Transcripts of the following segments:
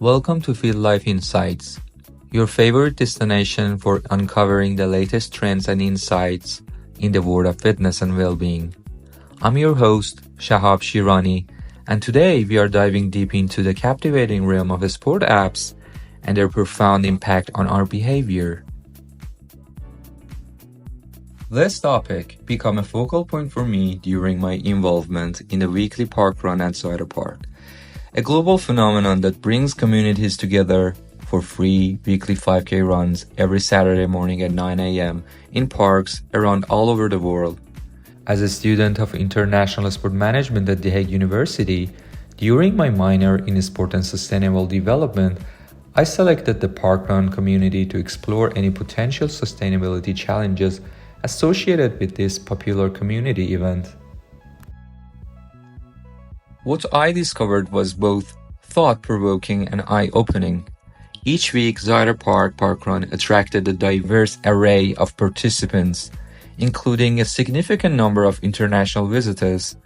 Welcome to FitLife Insights, your favorite destination for uncovering the latest trends and insights in the world of fitness and well-being. I'm your host, Shahab Shirani, and today we are diving deep into the captivating realm of sport apps and their profound impact on our behavior. This topic became a focal point for me during my involvement in the weekly park run at Zuider Park, a global phenomenon that brings communities together for free weekly 5K runs every Saturday morning at 9 a.m. in parks around all over the world. As a student of international sport management at the Hague University, during my minor in sport and sustainable development, I selected the park run community to explore any potential sustainability challenges associated with this popular community event. What I discovered was both thought-provoking and eye-opening. Each week, Zuider Park Run attracted a diverse array of participants, including a significant number of international visitors.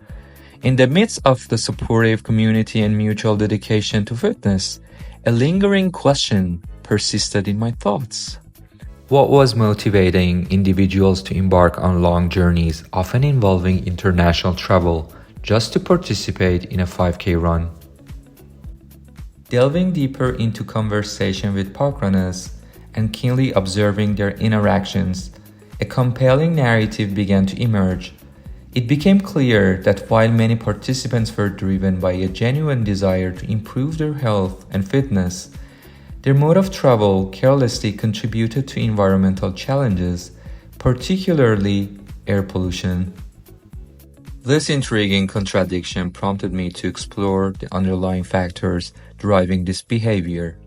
In the midst of the supportive community and mutual dedication to fitness, a lingering question persisted in my thoughts. What was motivating individuals to embark on long journeys, often involving international travel, just to participate in a 5K run? Delving deeper into conversation with parkrunners and keenly observing their interactions, a compelling narrative began to emerge. It became clear that while many participants were driven by a genuine desire to improve their health and fitness, their mode of travel carelessly contributed to environmental challenges, particularly air pollution. This intriguing contradiction prompted me to explore the underlying factors driving this behavior.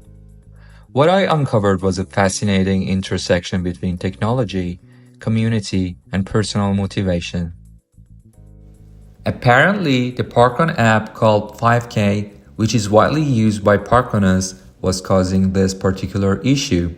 What I uncovered was a fascinating intersection between technology, community, and personal motivation. Apparently, the parkrun app called 5K, which is widely used by parkrunners, was causing this particular issue.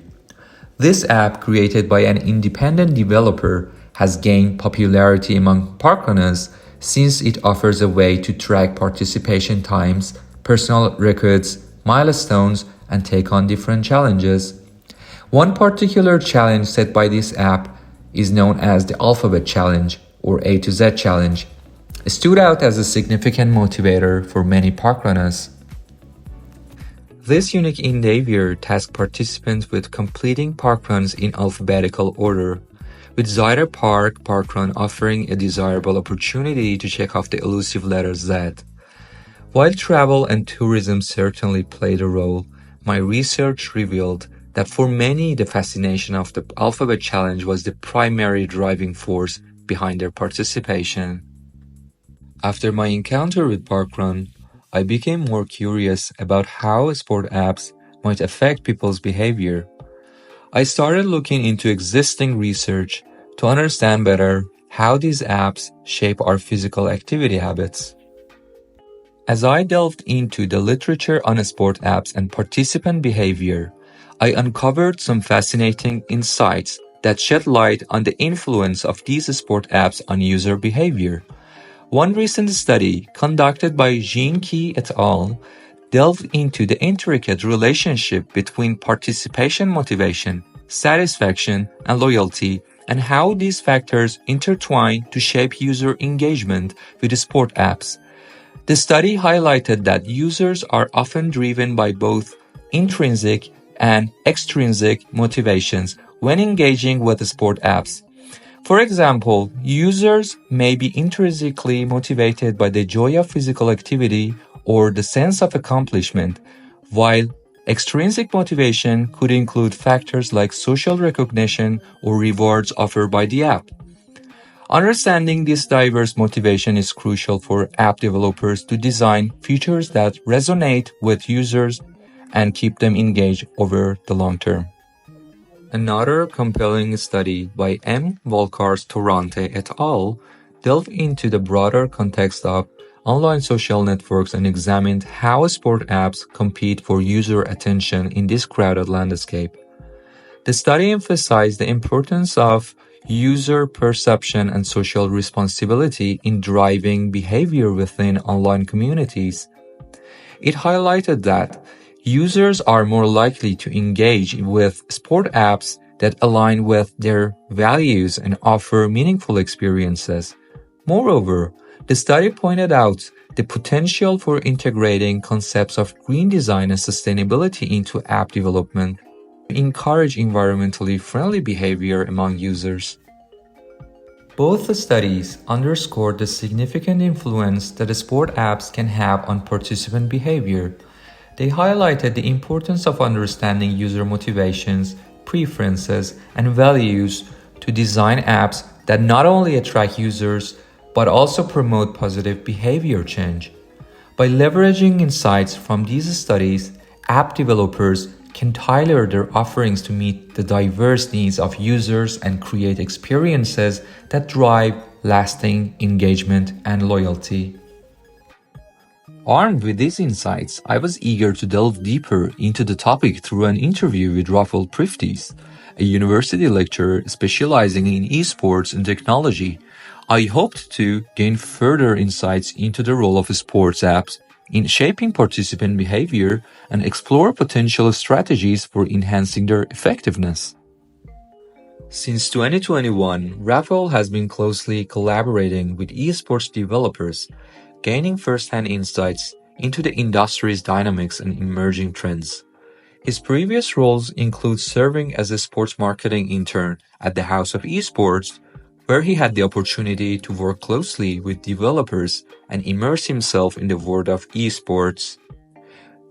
This app, created by an independent developer, has gained popularity among parkrunners since it offers a way to track participation times, personal records, milestones, and take on different challenges. One particular challenge set by this app is known as the Alphabet Challenge or A to Z Challenge. It stood out as a significant motivator for many parkrunners. This unique endeavor tasked participants with completing parkruns in alphabetical order, with Zuider Parkrun offering a desirable opportunity to check off the elusive letter Z. While travel and tourism certainly played a role, my research revealed that for many the fascination of the Alphabet Challenge was the primary driving force behind their participation. After my encounter with Parkrun, I became more curious about how sport apps might affect people's behavior. I started looking into existing research to understand better how these apps shape our physical activity habits. As I delved into the literature on sport apps and participant behavior, I uncovered some fascinating insights that shed light on the influence of these sport apps on user behavior. One recent study conducted by Jean Key et al. Delved into the intricate relationship between participation motivation, satisfaction, and loyalty, and how these factors intertwine to shape user engagement with sport apps. The study highlighted that users are often driven by both intrinsic and extrinsic motivations when engaging with sport apps. For example, users may be intrinsically motivated by the joy of physical activity or the sense of accomplishment, while extrinsic motivation could include factors like social recognition or rewards offered by the app. Understanding this diverse motivation is crucial for app developers to design features that resonate with users and keep them engaged over the long term. Another compelling study by M. Volkars-Torrente et al. Delved into the broader context of online social networks and examined how sport apps compete for user attention in this crowded landscape. The study emphasized the importance of user perception and social responsibility in driving behavior within online communities. It highlighted that Users are more likely to engage with sport apps that align with their values and offer meaningful experiences. Moreover, the study pointed out the potential for integrating concepts of green design and sustainability into app development to encourage environmentally friendly behavior among users. Both studies underscored the significant influence that sport apps can have on participant behavior. They highlighted the importance of understanding user motivations, preferences, and values to design apps that not only attract users but also promote positive behavior change. By leveraging insights from these studies, app developers can tailor their offerings to meet the diverse needs of users and create experiences that drive lasting engagement and loyalty. Armed with these insights, I was eager to delve deeper into the topic through an interview with Raphael Priftis, a university lecturer specializing in esports and technology. I hoped to gain further insights into the role of sports apps in shaping participant behavior and explore potential strategies for enhancing their effectiveness. Since 2021, Raphael has been closely collaborating with esports developers, gaining first-hand insights into the industry's dynamics and emerging trends. His previous roles include serving as a sports marketing intern at the House of Esports, where he had the opportunity to work closely with developers and immerse himself in the world of esports.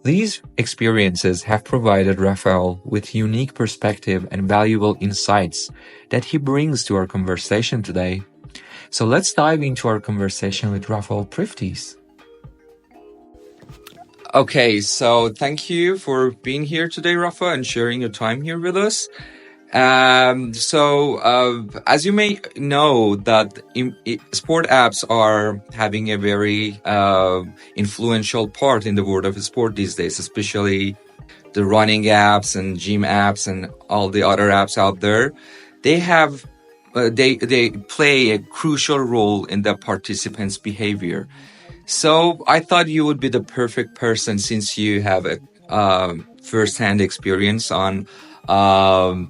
These experiences have provided Raphael with unique perspective and valuable insights that he brings to our conversation today. So let's dive into our conversation with Raphael Priftis. Okay, so thank you for being here today, Rafa, and sharing your time here with us. As you may know, that sport apps are having a very influential part in the world of sport these days, especially the running apps and gym apps and all the other apps out there. They have they play a crucial role in the participants' behavior. So I thought you would be the perfect person since you have a first-hand experience on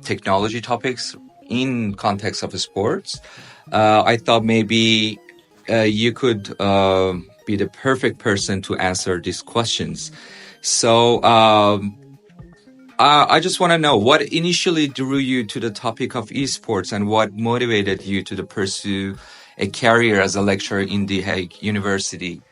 technology topics in context of sports. I thought maybe you could be the perfect person to answer these questions. So I just want to know what initially drew you to the topic of esports and what motivated you to pursue a career as a lecturer in the Hague University.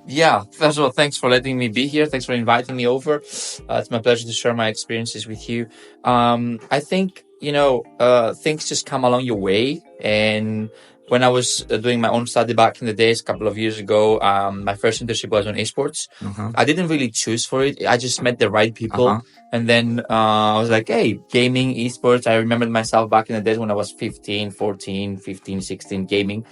Yeah, first of all, thanks for letting me be here. Thanks for inviting me over. It's my pleasure to share my experiences with you. I think, things just come along your way. And when I was doing my own study back in the days, a couple of years ago, my first internship was on esports. I didn't really choose for it. I just met the right people. And then I was like, hey, gaming, esports. I remembered myself back in the days when I was 15, 16, gaming.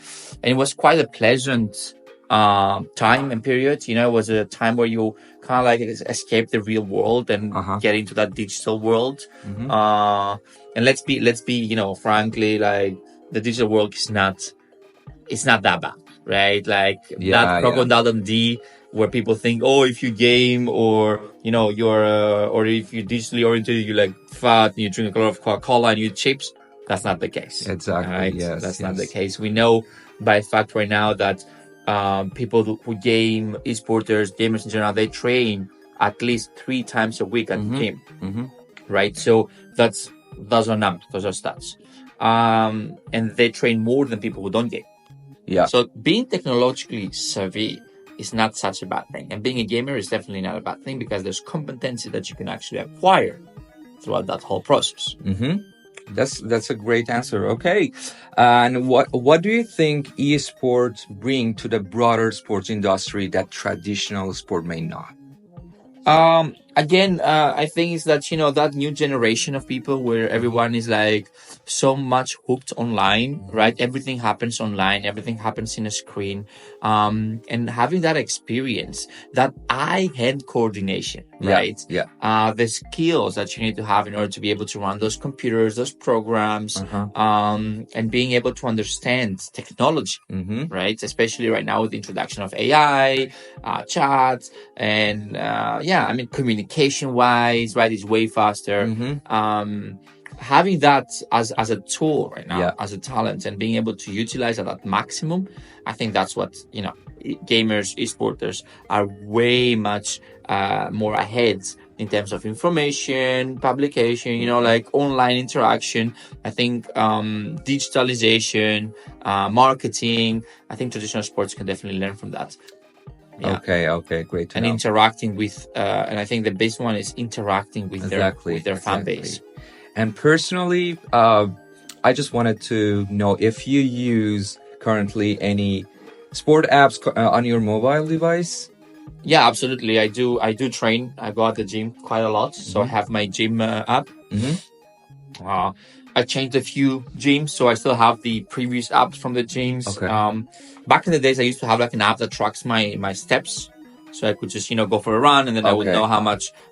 And it was quite a pleasant time and period. It was a time where you kind of like escape the real world and get into that digital world. And let's be, frankly, like the digital world is not that bad, right? Like that Crocodile Dundee where people think, oh, if you game or you're or if you're digitally oriented, you're like fat and you drink a lot of Coca-Cola and you eat chips. That's not the case. Exactly. Right? Yes. That's not the case. We know by fact right now that people who game, esporters, gamers in general, they train at least 3 times a week at the gym, right? So those are numbers, those are stats, and they train more than people who don't game. Yeah. So being technologically savvy is not such a bad thing, and being a gamer is definitely not a bad thing because there's competency that you can actually acquire throughout that whole process. That's a great answer. Okay, and what do you think esports bring to the broader sports industry that traditional sport may not? again, I think is that, that new generation of people where everyone is like so much hooked online, right? Everything happens online, everything happens in a screen. And having that experience, that eye-hand coordination, right? Yeah. The skills that you need to have in order to be able to run those computers, those programs, and being able to understand technology, right? Especially right now with the introduction of AI, chat, and communication wise, right, is way faster. Having that as a tool right now, as a talent, and being able to utilize it at maximum, I think that's what gamers, esporters are way much more ahead in terms of information, publication, like online interaction. I think digitalization, marketing. I think traditional sports can definitely learn from that. Yeah. Okay, great to and know. interacting with, and I think the best one is interacting with their fan base. And personally, I just wanted to know if you use currently any sport apps on your mobile device. Yeah, absolutely. I do train. I go at the gym quite a lot, so I have my gym app. I changed a few gyms, so I still have the previous apps from the gyms. Back in the days, I used to have like an app that tracks my steps, so I could just go for a run, and then I would know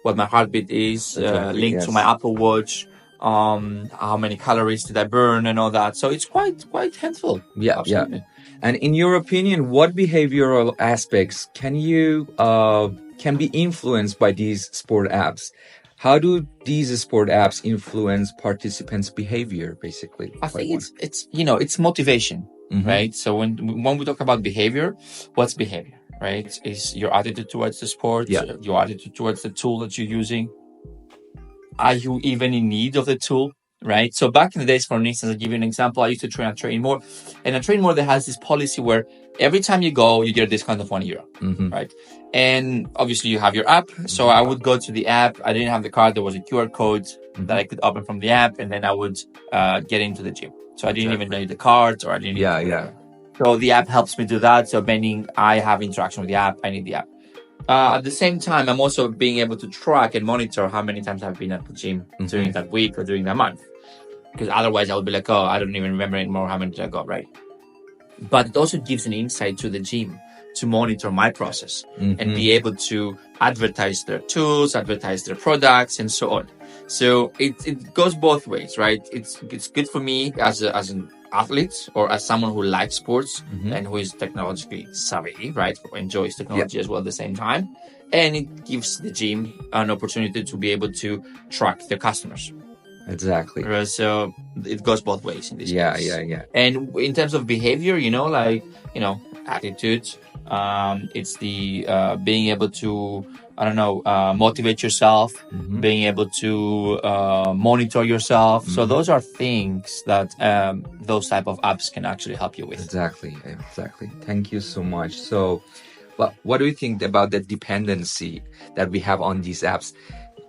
what my heartbeat is, linked to my Apple Watch, how many calories did I burn, and all that. So it's quite helpful. Yeah. And in your opinion, what behavioral aspects can be influenced by these sport apps? How do these sport apps influence participants' behavior, basically? I think it's motivation, right? So when we talk about behavior, what's behavior, right? Is your attitude towards the sport, your attitude towards the tool that you're using. Are you even in need of the tool, right? So back in the days, for instance, I'll give you an example. I used to train at Train More, and at Train More, there has this policy where every time you go, you get a discount of €1, right? And obviously, you have your app. So I would go to the app. I didn't have the card. There was a QR code that I could open from the app, and then I would get into the gym. So I didn't even need the cards, or I didn't need So the app helps me do that. So meaning I have interaction with the app, I need the app. At the same time, I'm also being able to track and monitor how many times I've been at the gym during that week or during that month. Because otherwise I would be like, oh, I don't even remember anymore how many times I got, right? But it also gives an insight to the gym to monitor my process and be able to advertise their tools, advertise their products, and so on. So it goes both ways, right? It's good for me as an athlete or as someone who likes sports and who is technologically savvy, right? Who enjoys technology as well at the same time. And it gives the gym an opportunity to be able to track their customers. Exactly. So it goes both ways in this case. Yeah. And in terms of behavior, attitude, it's the being able to, motivate yourself, being able to monitor yourself. So those are things that those type of apps can actually help you with. Exactly. Thank you so much. So, what do you think about the dependency that we have on these apps?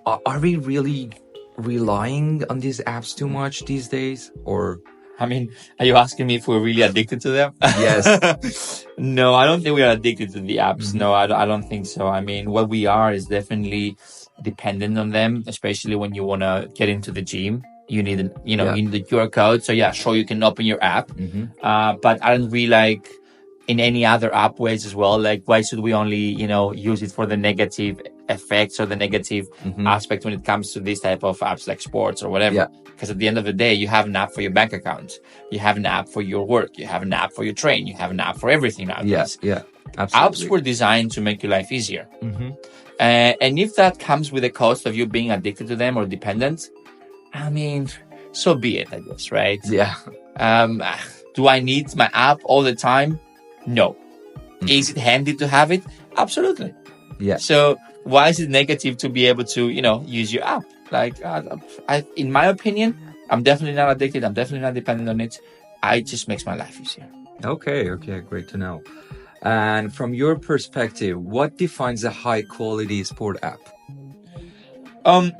Are we really relying on these apps too much these days, or? I mean, are you asking me if we're really addicted to them? Yes. No, I don't think we are addicted to the apps. No, I don't think so. I mean, what we are is definitely dependent on them, especially when you want to get into the gym. You need, you need the QR code. So yeah, sure, you can open your app. But I don't really like in any other app ways as well. Like, why should we only, use it for the negative effects or the negative aspect when it comes to this type of apps like sports or whatever? Because at the end of the day, you have an app for your bank account. You have an app for your work. You have an app for your train. You have an app for everything nowadays. Yeah, absolutely. Apps were designed to make your life easier. And if that comes with the cost of you being addicted to them or dependent, I mean, so be it, I guess, right? Yeah. Do I need my app all the time? No. Is it handy to have it? Absolutely. Yeah. So why is it negative to be able to, use your app? Like, in my opinion, I'm definitely not addicted. I'm definitely not dependent on it. It just makes my life easier. Okay, great to know. And from your perspective, what defines a high quality sport app? Well,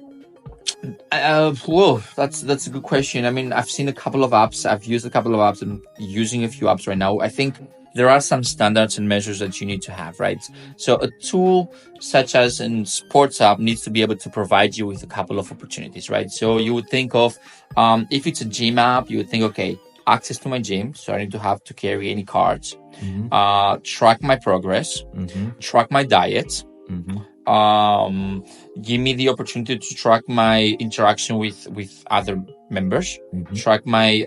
that's a good question. I mean, I've seen a couple of apps. I've used a couple of apps and using a few apps right now. I think there are some standards and measures that you need to have, right? So a tool such as a sports app needs to be able to provide you with a couple of opportunities, right? So you would think of, if it's a gym app, you would think, okay, access to my gym. So I need to have to carry any cards, track my progress, track my diet, give me the opportunity to track my interaction with other members, track my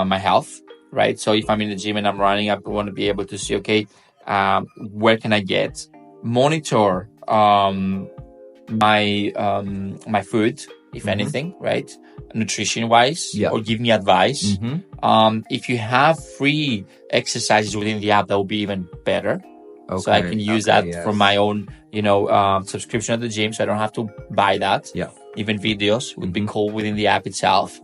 my health, right? So if I'm in the gym and I'm running, I want to be able to see, okay, where can I get, monitor my my food, if anything, right, nutrition wise, or give me advice. If you have free exercises within the app, that will be even better. So I can use that for my own, subscription at the gym, so I don't have to buy that. Even videos would be cool within the app itself.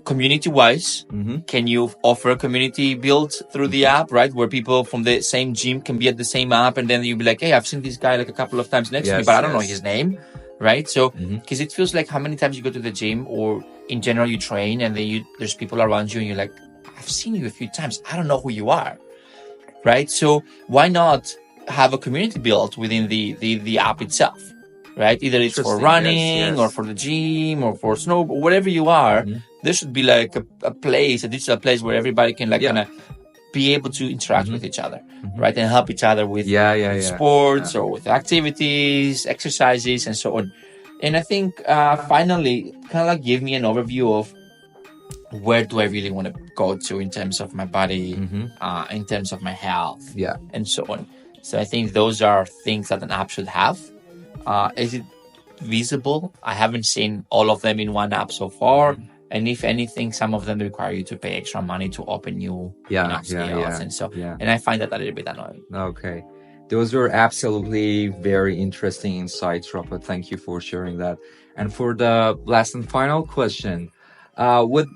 Community wise, can you offer a community build through the app, right, where people from the same gym can be at the same app, and then you'll be like, hey, I've seen this guy like a couple of times next to me, but I don't know his name, right? So because it feels like how many times you go to the gym, or in general you train, and then there's people around you and you're like, I've seen you a few times, I don't know who you are, right? So why not have a community built within the app itself, right? Either it's for running or for the gym or for snow, whatever you are. There should be like a place, a digital place where everybody can kind of be able to interact with each other, right? And help each other with sports or with activities, exercises, and so on. And I think finally, kind of like give me an overview of where do I really want to go to in terms of my body, in terms of my health, and so on. So I think those are things that an app should have. Is it visible? I haven't seen all of them in one app so far. And if anything, some of them require you to pay extra money to open new scales. And so, and I find that a little bit annoying. Okay. Those were absolutely very interesting insights, Rafa. Thank you for sharing that. And for the last and final question, with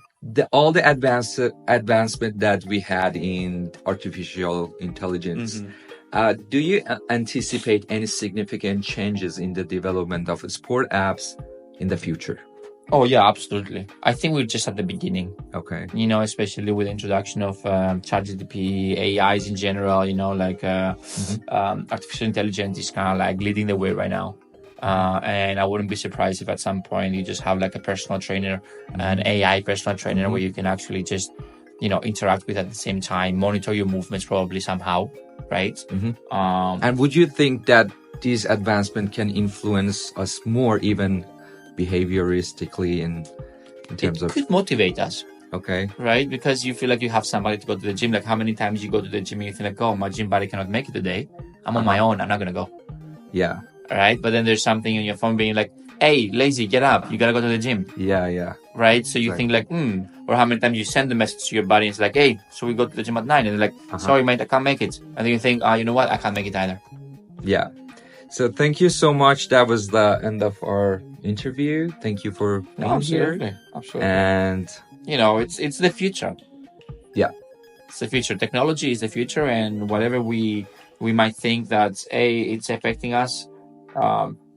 all the advancement that we had in artificial intelligence, do you anticipate any significant changes in the development of sport apps in the future? Oh, yeah, absolutely. I think we're just at the beginning. Okay. Especially with the introduction of ChatGPT, AIs in general, artificial intelligence is kind of like leading the way right now. And I wouldn't be surprised if at some point you just have like a personal trainer, an AI personal trainer where you can actually just, interact with at the same time, monitor your movements probably somehow, right? And would you think that this advancement can influence us more even behavioristically in terms of... It could motivate us. Okay. Right? Because you feel like you have somebody to go to the gym. Like how many times you go to the gym and you think like, oh, my gym buddy cannot make it today. I'm on my own. I'm not going to go. Yeah. Right? But then there's something on your phone being like, hey, lazy, get up. You got to go to the gym. Yeah. Right? So you think like, or how many times you send the message to your buddy and it's like, hey, so we go to the gym at 9. And they're like, sorry, mate, I can't make it. And then you think, you know what? I can't make it either. Yeah. So thank you so much. That was the end of our interview. Thank you for being here. Absolutely. And it's the future. Yeah. It's the future. Technology is the future, and whatever we might think that it's affecting us,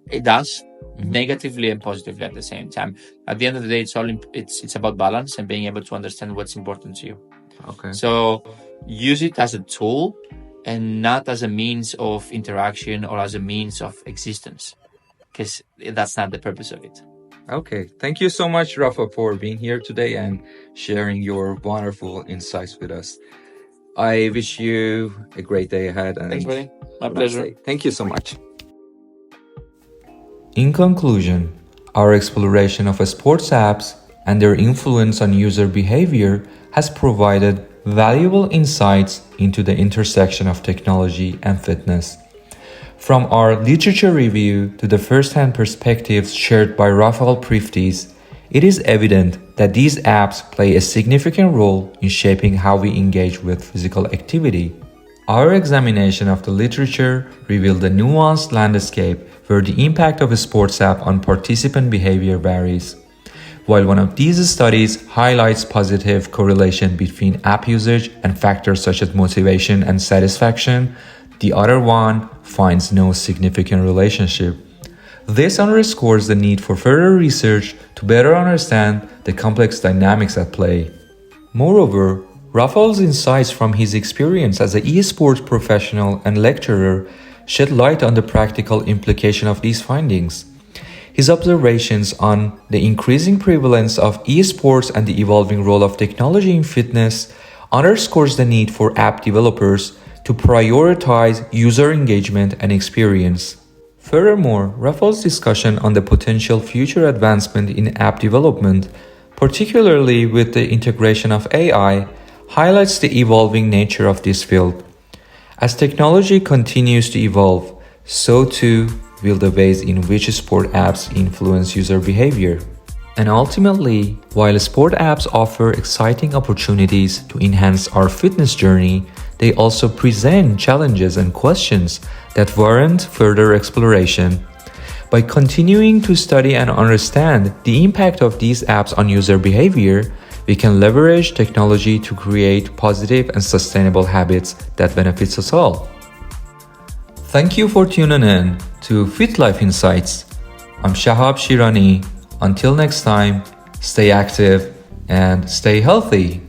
it does negatively and positively at the same time. At the end of the day, it's about balance and being able to understand what's important to you. Okay. So use it as a tool and not as a means of interaction or as a means of existence, because that's not the purpose of it. Okay. Thank you so much, Rafa, for being here today and sharing your wonderful insights with us. I wish you a great day ahead. And thanks, buddy. My pleasure. Thank you so much. In conclusion, our exploration of sports apps and their influence on user behavior has provided valuable insights into the intersection of technology and fitness. From our literature review to the first-hand perspectives shared by Raphael Priftis, it is evident that these apps play a significant role in shaping how we engage with physical activity. Our examination of the literature revealed a nuanced landscape where the impact of a sports app on participant behavior varies. While one of these studies highlights positive correlation between app usage and factors such as motivation and satisfaction, the other one finds no significant relationship. This underscores the need for further research to better understand the complex dynamics at play. Moreover, Raphael's insights from his experience as an esports professional and lecturer shed light on the practical implication of these findings. His observations on the increasing prevalence of esports and the evolving role of technology in fitness underscores the need for app developers to prioritize user engagement and experience. Furthermore, Raphael's discussion on the potential future advancement in app development, particularly with the integration of AI, highlights the evolving nature of this field. As technology continues to evolve, so too will the ways in which sport apps influence user behavior. And ultimately, while sport apps offer exciting opportunities to enhance our fitness journey, they also present challenges and questions that warrant further exploration. By continuing to study and understand the impact of these apps on user behavior, we can leverage technology to create positive and sustainable habits that benefits us all. Thank you for tuning in to FitLife Insights. I'm Shahab Shirani. Until next time, stay active and stay healthy.